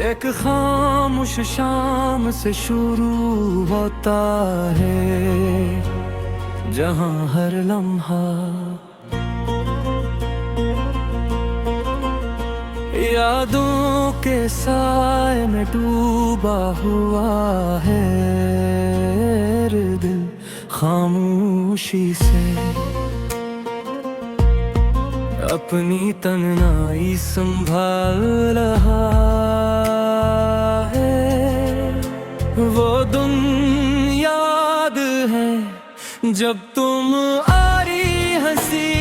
एक खामोश शाम से शुरू होता है, जहां हर लम्हा यादों के साए में डूबा हुआ है। रे दिल खामोशी से अपनी तन्हाई संभाल रहा है। वो दिन याद है जब तुम आरी हंसी,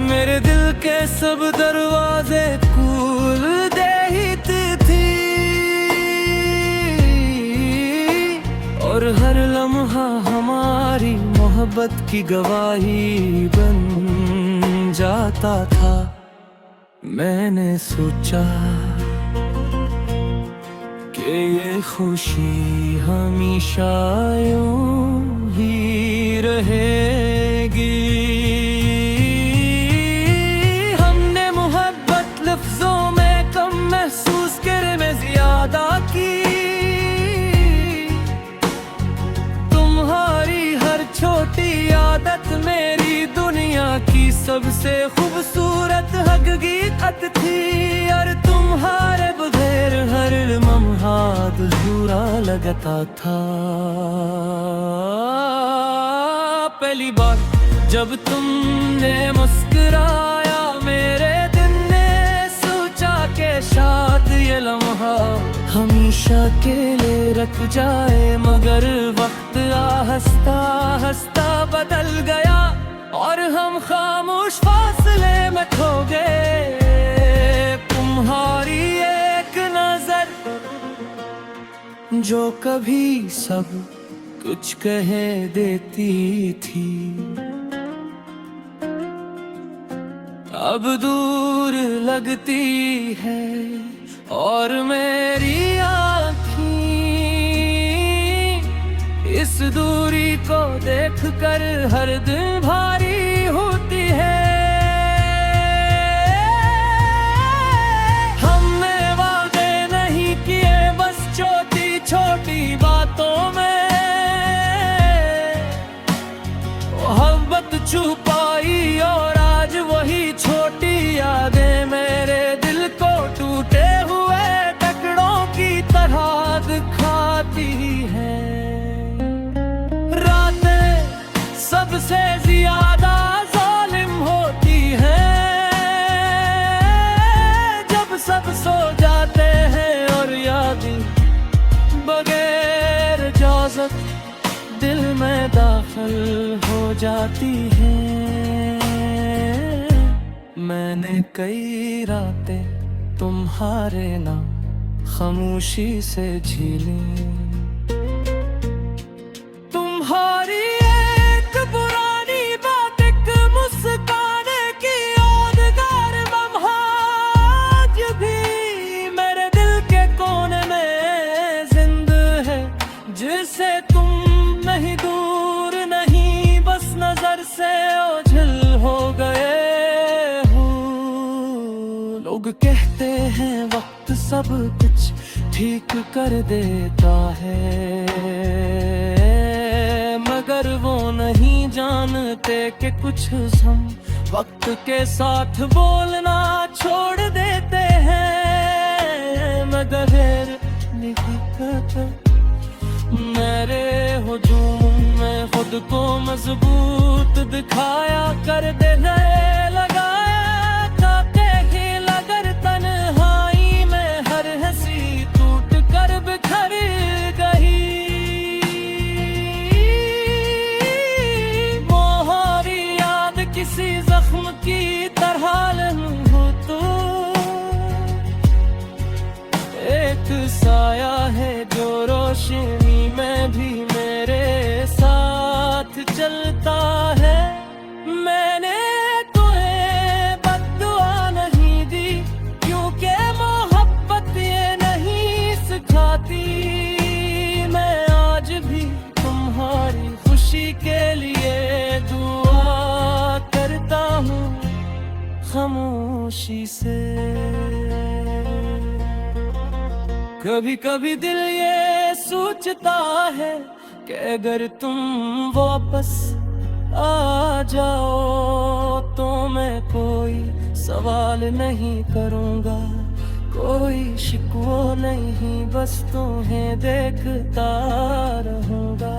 मेरे दिल के सब दरवाजे खोल देती थी, और हर लम्हा हमारी मोहब्बत की गवाही बन जाता था। मैंने सोचा कि ये खुशी हमेशा यूं ही रहेगी। हमने मोहब्बत लफ्जों में कम महसूस करे में ज्यादा की। तुम्हारी हर छोटी आदत मेरी दुनिया की सबसे खूबसूरत हकीकत थी, और तुम्हारे बगैर हर लम्हा अधूरा लगता था। पहली बार जब तुमने मुस्कुराया, मेरे दिल ने सोचा कि शायद ये लम्हा हमेशा के लिए रख जाए, मगर वक्त आहिस्ता आहिस्ता बदल गया, और हम खामोश फासले में खो गए। तुम्हारी एक नजर जो कभी सब कुछ कह देती थी, अब दूर लगती है, और मेरी आँखें इस दूरी को देखकर हर दिन भारी होती है। हमने वादे नहीं किए बस छोटी छोटी बातों में, मोहब्बत छुपाई, और आज वही छोटी यादें मेरे दिल को टूटे हुए टुकड़ों की तरह दिखाती है। सबसे ज्यादा जालिम होती है जब सब सो जाते हैं, और यादें बगैर इजाजत दिल में दाखिल हो जाती हैं। मैंने कई रातें तुम्हारे नाम खामोशी से झीली, तुम्हारी जिसे तुम नहीं दूर नहीं बस नजर से ओझल हो गए हो। लोग कहते हैं वक्त सब कुछ ठीक कर देता है, मगर वो नहीं जानते कि कुछ हम वक्त के साथ बोलना छोड़ देते हैं। मगर मेरे हुजूम में खुद को मजबूत दिखाया कर दे, नए लगाया ताके हिल अगर तन्हाई में हर हंसी टूट कर बिखर गई। मोहरी याद किसी जख्म की तरह हो तो एक साया है जो रोशनी में भी मेरे साथ चलता है। मैंने तुम्हें बद्दुआ नहीं दी क्योंकि मोहब्बत ये नहीं सिखाती। मैं आज भी तुम कभी कभी दिल ये सोचता है कि अगर तुम वापस आ जाओ तो मैं कोई सवाल नहीं करूँगा, कोई शिकवा नहीं, बस तुम्हें देखता रहूँगा।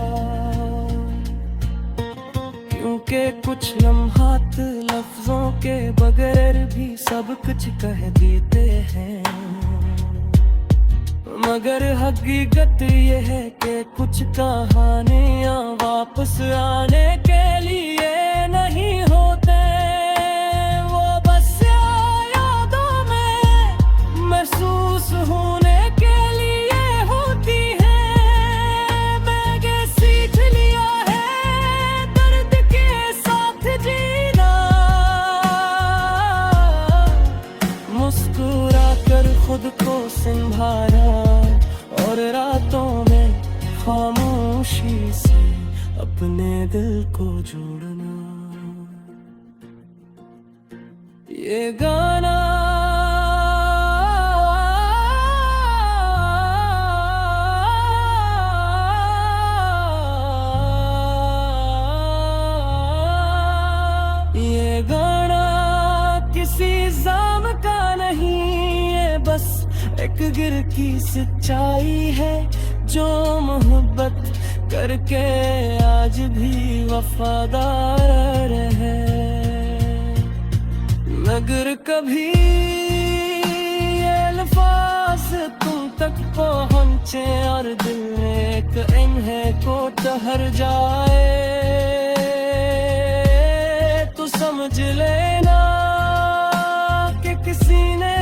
क्योंकि कुछ लम्हात लफ्जों के बगैर भी सब कुछ कह देते हैं, मगर हकीकत ये है कि कुछ कहानियाँ वापस आने के लिए नहीं होते, वो बस यादों में महसूस होने के लिए होती है। मैंने सीख लिया है दर्द के साथ जीना, मुस्कुरा कर खुद को संभाला और रातों में खामोशी से अपने दिल को जोड़ना। ये गाना किसी जाम का नहीं, ये बस एक गिर की सच्चाई है जो मोहब्बत करके आज भी वफादार है। मगर कभी ये अल्फाज तुम तक पहुँचे और दिल में एक इन्हें को ठहर जाए तो समझ लेना कि किसी ने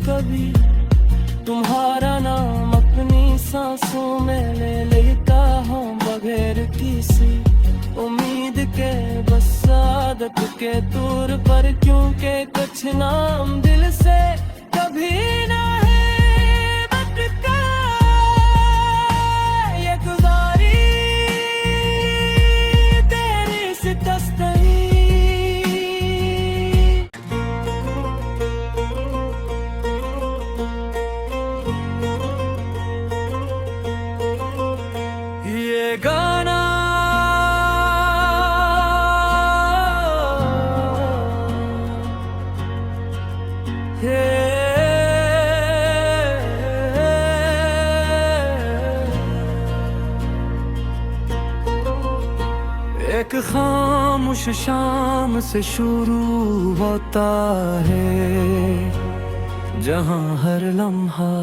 कभी तुम्हारा नाम अपनी सांसों में ले लेता हूँ बगैर किसी उम्मीद के, बस आदत के तौर पर, क्योंकि कुछ नाम दिल से कभी ना है भटका। ये गुजारी तेरी शिकस्तगी गाना एक खामोश शाम से शुरू होता है, जहां हर लम्हा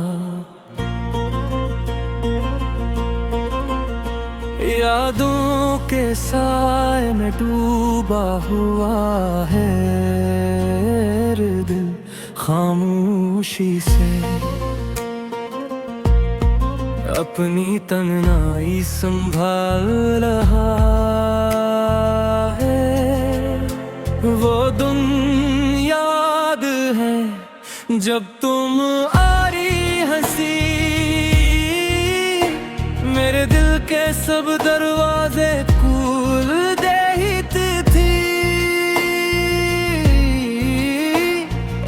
यादों के साए में डूबा हुआ है। दिल खामोशी से अपनी तन्हाई संभाल रहा है। वो दिन याद है जब तुम आरी हंसी, मेरे दिल के सब दरवाजे खोल देती थी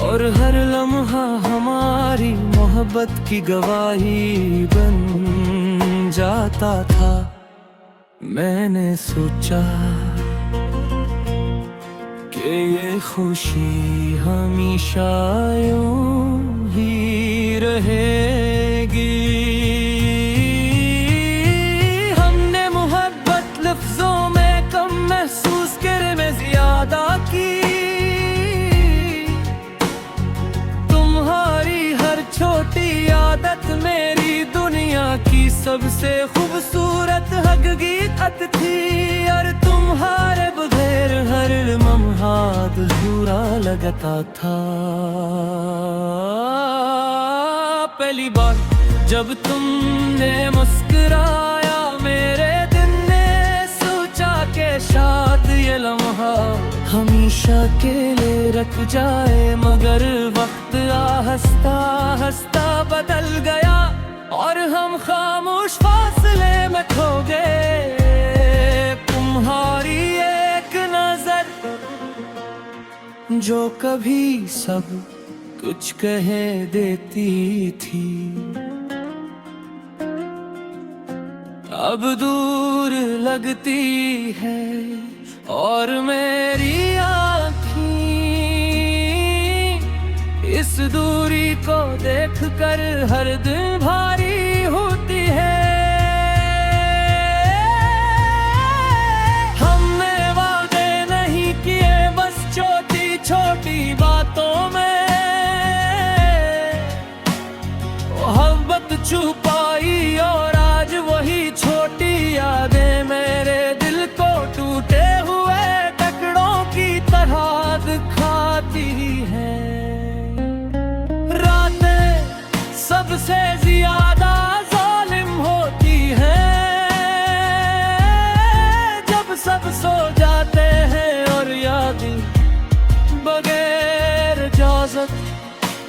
और हर लम्हा हमारी मोहब्बत की गवाही बन जाता था। मैंने सोचा कि ये खुशी हमेशा यूं ही रहेगी। लफ्जों में कम महसूस करे में ज्यादा की, तुम्हारी हर छोटी आदत मेरी दुनिया की सबसे खूबसूरत हकीकत थी। और तुम्हारे बगैर हर लम्हा अधूरा लगता था। पहली बार जब तुमने मुस्कुराया मेरे के साथ ये लम्हा हमेशा के लिए रख जाए, मगर वक्त हंसता हंसता बदल गया और हम खामोश फासले में खो गए। तुम्हारी एक नजर जो कभी सब कुछ कह देती थी, अब दूर लगती है। और मेरी आँखें इस दूरी को देखकर हर दिन भारी होती है। हमने वादे नहीं किए बस छोटी छोटी बातों में, मोहब्बत छुपाई और आज वही छोटी यादें मेरे दिल को टूटे हुए टुकड़ों की तरह दिखाती हैं। रातें सबसे ज्यादा जालिम होती हैं जब सब सो जाते हैं और यादें बगैर इजाजत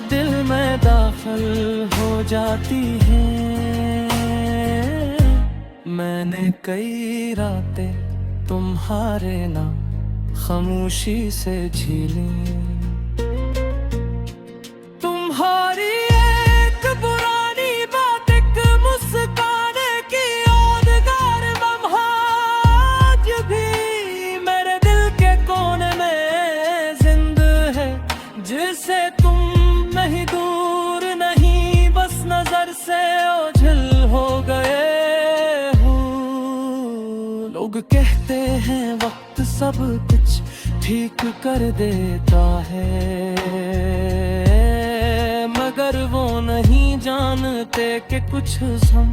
दिल में दाखिल हो जाती हैं। मैंने कई रातें तुम्हारे नाम खामोशी से झीली, तुम्हारी एक पुरानी बात एक मुस्कान की यादगार लम्हा आज भी मेरे दिल के कोने में जिंदा है, जिसे तुम नहीं दूर नहीं बस नजर से ओझल हो गए हो। लोग कहते हैं वक्त सब कुछ ठीक कर देता है, मगर वो नहीं जानते कि कुछ हम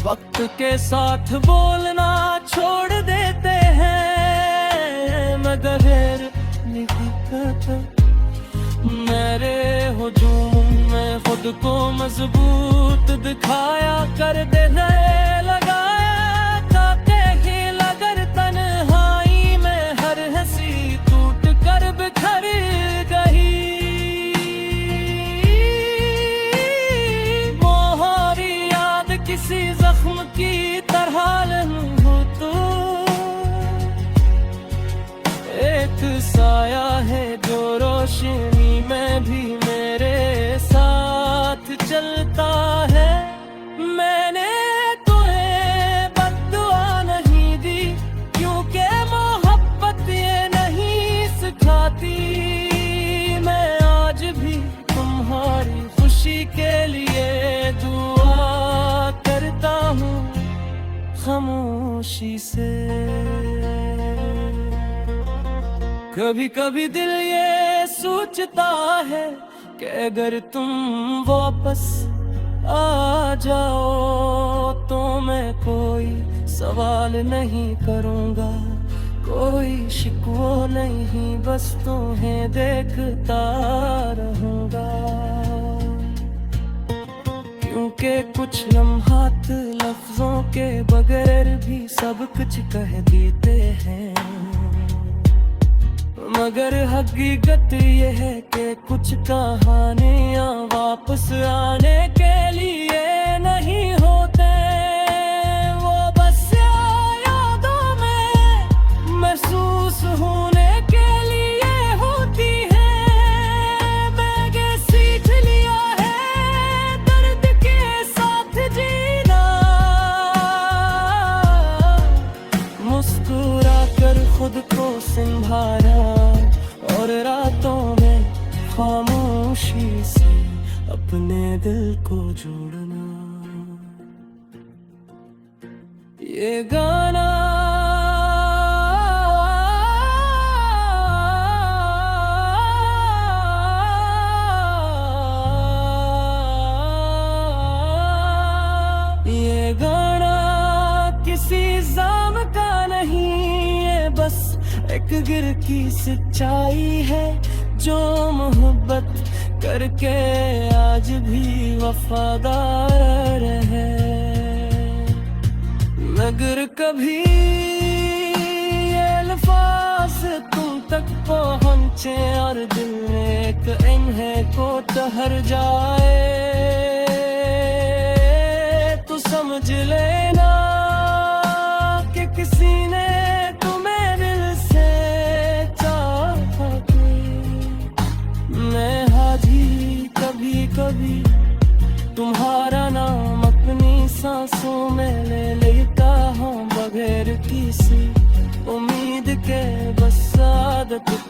वक्त के साथ बोलना छोड़ देते हैं। मगर मेरे हुजूम में खुद को मजबूत दिखाया कर दे, नए लगाया ताकि ही लगर तन्हाई में हर हंसी टूट कर बिखर गई। मोहरी याद किसी जख्म की तरह हो तो एक साया है जो रोशनी में भी मेरे साथ चलता है। मैंने तुम्हें बद्दुआ नहीं दी क्योंकि मोहब्बत ये नहीं सिखाती। मैं आज भी तुम्हारी खुशी के लिए दुआ करता हूँ खामोशी से। कभी कभी दिल ये सोचता है कि अगर तुम वापस आ जाओ तो मैं कोई सवाल नहीं करूँगा, कोई शिकवा नहीं बस तुम्हें देखता रहूँगा। क्योंकि कुछ लम्हात लफ्जों के बगैर भी सब कुछ कह देते हैं, मगर हकीकत ये है कि कुछ कहानियाँ वापस आने के लिए नहीं होते, वो बस यादों में महसूस होने के लिए होती है। मैंने सीख लिया है दर्द के साथ जीना, मुस्कुरा कर खुद को संभाला और रातों में खामोशी से अपने दिल को जोड़ना। ये गाना किसी जाम का नहीं, ये बस एक गिर की सच्चाई है जो मोहब्बत करके आज भी वफादार है। मगर कभी ये अल्फाज तुम तक पहुँचे और दिल में एक इन्हें को ठहर जाए तो समझ लेना कि किसी ने तुम्हें दिल से चाहा।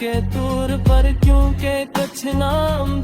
के तूर पर क्योंकि कुछ नाम